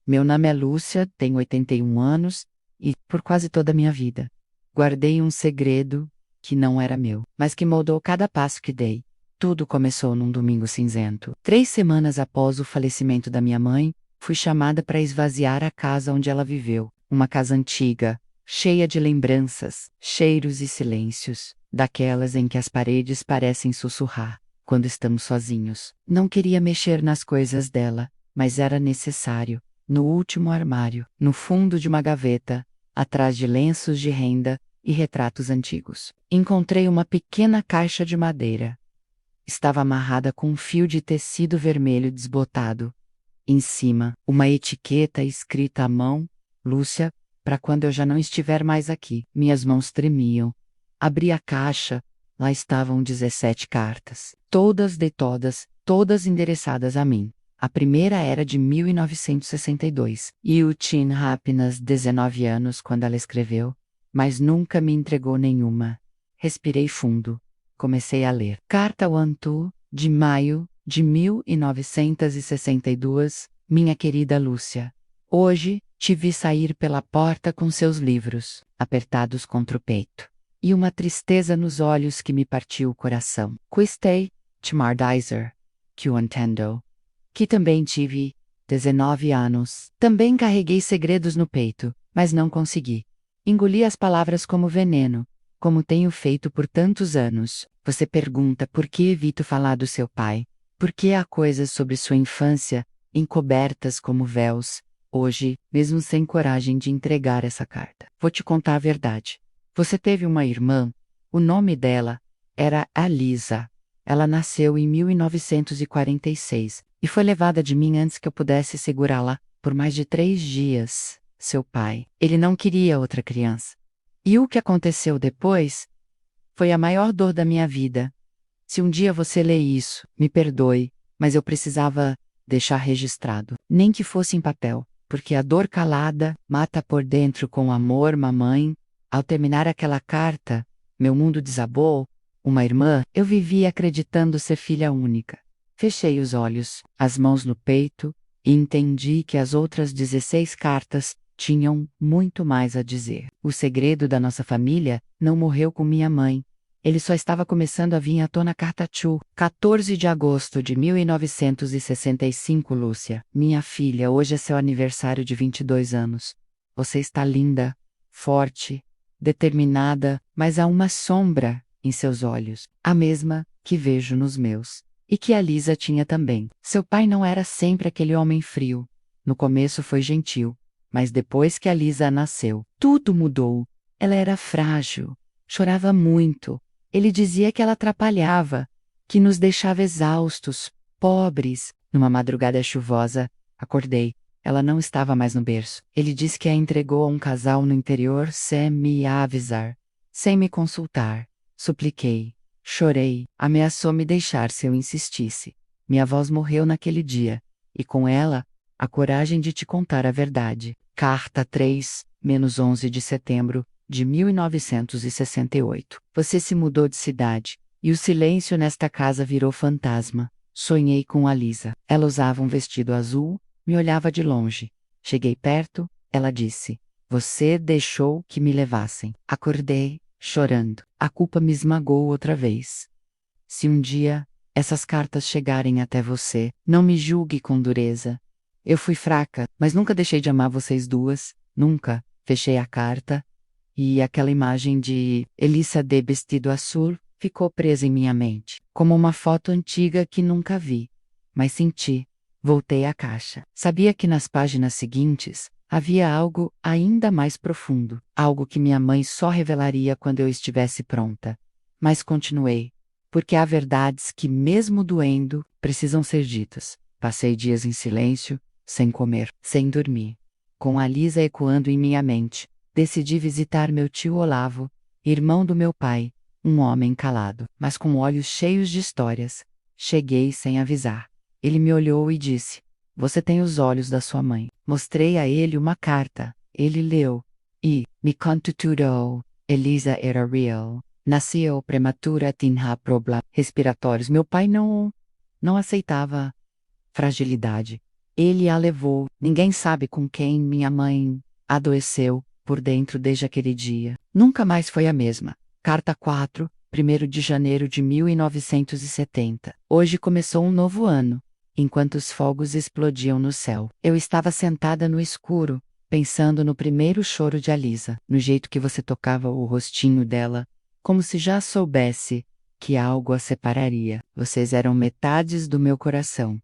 Meu nome é Lúcia, tenho 81 anos e, por quase toda a minha vida, guardei um segredo que não era meu, mas que moldou cada passo que dei. Tudo começou num domingo cinzento. 3 semanas após o falecimento da minha mãe, fui chamada para esvaziar a casa onde ela viveu. Uma casa antiga, cheia de lembranças, cheiros e silêncios, daquelas em que as paredes parecem sussurrar quando estamos sozinhos. Não queria mexer nas coisas dela, mas era necessário. No último armário, no fundo de uma gaveta, atrás de lenços de renda e retratos antigos, encontrei uma pequena caixa de madeira. Estava amarrada com um fio de tecido vermelho desbotado. Em cima, uma etiqueta escrita à mão: Lúcia, para quando eu já não estiver mais aqui. Minhas mãos tremiam. Abri a caixa. Lá estavam 17 cartas. Todas de todas, todas endereçadas a mim. A primeira era de 1962. E eu tinha apenas 19 anos quando ela escreveu, mas nunca me entregou nenhuma. Respirei fundo. Comecei a ler. Carta 1, de maio de 1962, minha querida Lúcia. Hoje, te vi sair pela porta com seus livros, apertados contra o peito, e uma tristeza nos olhos que me partiu o coração. Quistei, Tmardizer, que o entendo. Que também tive 19 anos. Também carreguei segredos no peito, mas não consegui. Engoli as palavras como veneno, como tenho feito por tantos anos. Você pergunta por que evito falar do seu pai, por que há coisas sobre sua infância, encobertas como véus. Hoje, mesmo sem coragem de entregar essa carta, vou te contar a verdade. Você teve uma irmã, o nome dela era Alisa. Ela nasceu em 1946 e foi levada de mim antes que eu pudesse segurá-la por mais de 3 dias. Seu pai, ele não queria outra criança. E o que aconteceu depois foi a maior dor da minha vida. Se um dia você lê isso, me perdoe, mas eu precisava deixar registrado, nem que fosse em papel, porque a dor calada mata por dentro com amor, mamãe. Ao terminar aquela carta, meu mundo desabou. Uma irmã, eu vivia acreditando ser filha única. Fechei os olhos, as mãos no peito, e entendi que as outras 16 cartas tinham muito mais a dizer. O segredo da nossa família não morreu com minha mãe. Ele só estava começando a vir à tona. Carta 2, 14 de agosto de 1965, Lúcia. Minha filha, hoje é seu aniversário de 22 anos. Você está linda, forte, determinada, mas há uma sombra em seus olhos, a mesma que vejo nos meus. E que a Lisa tinha também. Seu pai não era sempre aquele homem frio. No começo foi gentil, mas depois que a Lisa nasceu, tudo mudou. Ela era frágil, chorava muito. Ele dizia que ela atrapalhava, que nos deixava exaustos, pobres. Numa madrugada chuvosa, acordei. Ela não estava mais no berço. Ele disse que a entregou a um casal no interior sem me avisar, sem me consultar. Supliquei, chorei, ameaçou me deixar se eu insistisse. Minha voz morreu naquele dia, e com ela, a coragem de te contar a verdade. Carta 3, menos 11 de setembro de 1968. Você se mudou de cidade, e o silêncio nesta casa virou fantasma. Sonhei com a Lisa. Ela usava um vestido azul, me olhava de longe. Cheguei perto, ela disse: Você deixou que me levassem. Acordei, chorando. A culpa me esmagou outra vez. Se um dia essas cartas chegarem até você, não me julgue com dureza. Eu fui fraca, mas nunca deixei de amar vocês duas. Nunca. Fechei a carta, e aquela imagem de Elisa de vestido azul ficou presa em minha mente, como uma foto antiga que nunca vi. Mas senti. Voltei à caixa. Sabia que nas páginas seguintes havia algo ainda mais profundo, algo que minha mãe só revelaria quando eu estivesse pronta. Mas continuei, porque há verdades que, mesmo doendo, precisam ser ditas. Passei dias em silêncio, sem comer, sem dormir, com a Lisa ecoando em minha mente. Decidi visitar meu tio Olavo, irmão do meu pai, um homem calado, mas com olhos cheios de histórias. Cheguei sem avisar. Ele me olhou e disse: Você tem os olhos da sua mãe. Mostrei a ele uma carta. Ele leu. E, me conta tudo. Elisa era real. Nasceu prematura, tinha problemas respiratórios. Meu pai não aceitava fragilidade. Ele a levou. Ninguém sabe com quem minha mãe adoeceu por dentro desde aquele dia. Nunca mais foi a mesma. Carta 4, 1º de janeiro de 1970. Hoje começou um novo ano. Enquanto os fogos explodiam no céu, eu estava sentada no escuro, pensando no primeiro choro de Alisa, no jeito que você tocava o rostinho dela, como se já soubesse que algo a separaria. Vocês eram metades do meu coração.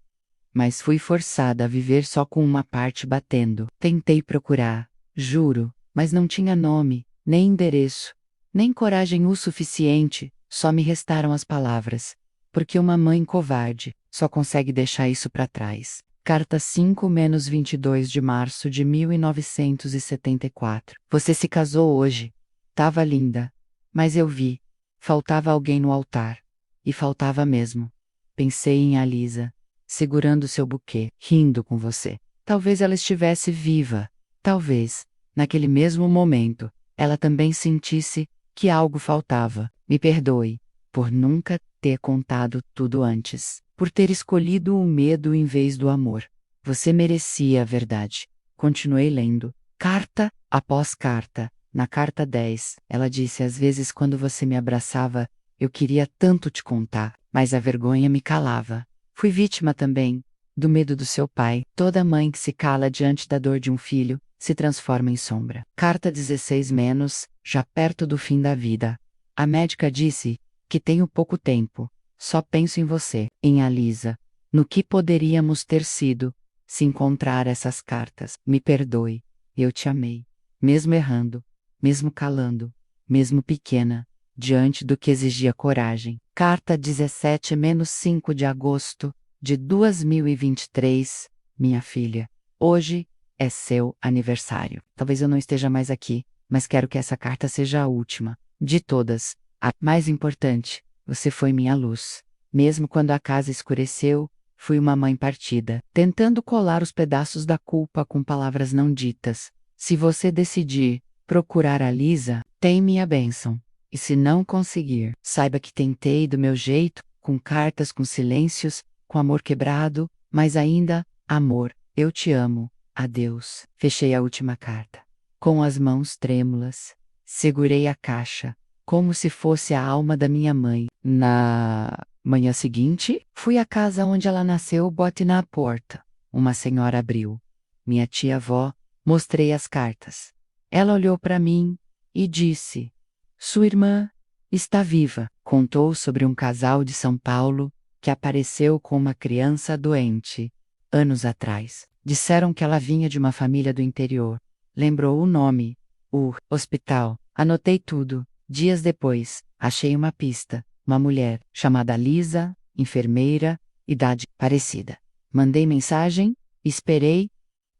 Mas fui forçada a viver só com uma parte batendo. Tentei procurar, juro, mas não tinha nome, nem endereço, nem coragem o suficiente, só me restaram as palavras. Porque uma mãe covarde só consegue deixar isso para trás. Carta 5-22 de março de 1974. Você se casou hoje. Tava linda. Mas eu vi. Faltava alguém no altar. E faltava mesmo. Pensei em Alisa, segurando seu buquê, rindo com você. Talvez ela estivesse viva. Talvez, naquele mesmo momento, ela também sentisse que algo faltava. Me perdoe por nunca ter contado tudo antes, por ter escolhido o medo em vez do amor. Você merecia a verdade. Continuei lendo, carta após carta. Na carta 10, ela disse: às vezes quando você me abraçava, eu queria tanto te contar, mas a vergonha me calava. Fui vítima também do medo do seu pai. Toda mãe que se cala diante da dor de um filho se transforma em sombra. Carta 16 menos, já perto do fim da vida. A médica disse que tenho pouco tempo. Só penso em você, em Alisa, no que poderíamos ter sido se encontrar essas cartas. Me perdoe, eu te amei, mesmo errando, mesmo calando, mesmo pequena, diante do que exigia coragem. Carta 17-5 de agosto de 2023, minha filha. Hoje é seu aniversário. Talvez eu não esteja mais aqui, mas quero que essa carta seja a última de todas. A mais importante, você foi minha luz. Mesmo quando a casa escureceu, fui uma mãe partida, tentando colar os pedaços da culpa com palavras não ditas. Se você decidir procurar a Lisa, tem minha bênção. E se não conseguir, saiba que tentei do meu jeito, com cartas, com silêncios, com amor quebrado, mas ainda, amor, eu te amo. Adeus. Fechei a última carta. Com as mãos trêmulas, segurei a caixa, como se fosse a alma da minha mãe. Na manhã seguinte, fui à casa onde ela nasceu, bote na porta. Uma senhora abriu. Minha tia-avó, mostrei as cartas. Ela olhou para mim e disse: sua irmã está viva. Contou sobre um casal de São Paulo que apareceu com uma criança doente anos atrás. Disseram que ela vinha de uma família do interior. Lembrou o nome, o hospital. Anotei tudo. Dias depois, achei uma pista. Uma mulher, chamada Lisa, enfermeira, idade parecida. Mandei mensagem, esperei.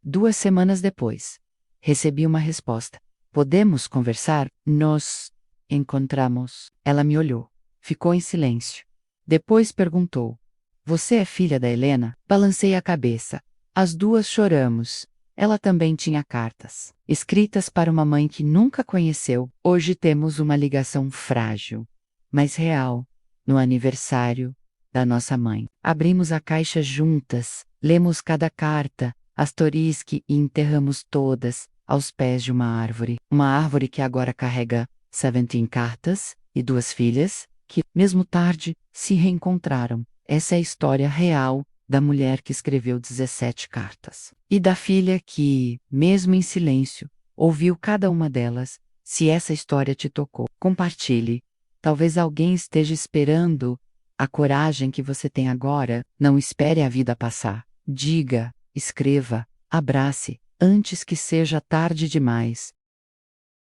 2 semanas depois, recebi uma resposta. Podemos conversar? Nos encontramos. Ela me olhou. Ficou em silêncio. Depois perguntou: você é filha da Helena? Balancei a cabeça. As duas choramos. Ela também tinha cartas, escritas para uma mãe que nunca conheceu. Hoje temos uma ligação frágil, mas real, no aniversário da nossa mãe. Abrimos a caixa juntas, lemos cada carta, asterisque e enterramos todas aos pés de uma árvore. Uma árvore que agora carrega 17 cartas e 2 filhas, que, mesmo tarde, se reencontraram. Essa é a história real da mulher que escreveu 17 cartas. E da filha que, mesmo em silêncio, ouviu cada uma delas. Se essa história te tocou, compartilhe. Talvez alguém esteja esperando a coragem que você tem agora. Não espere a vida passar. Diga, escreva, abrace, antes que seja tarde demais.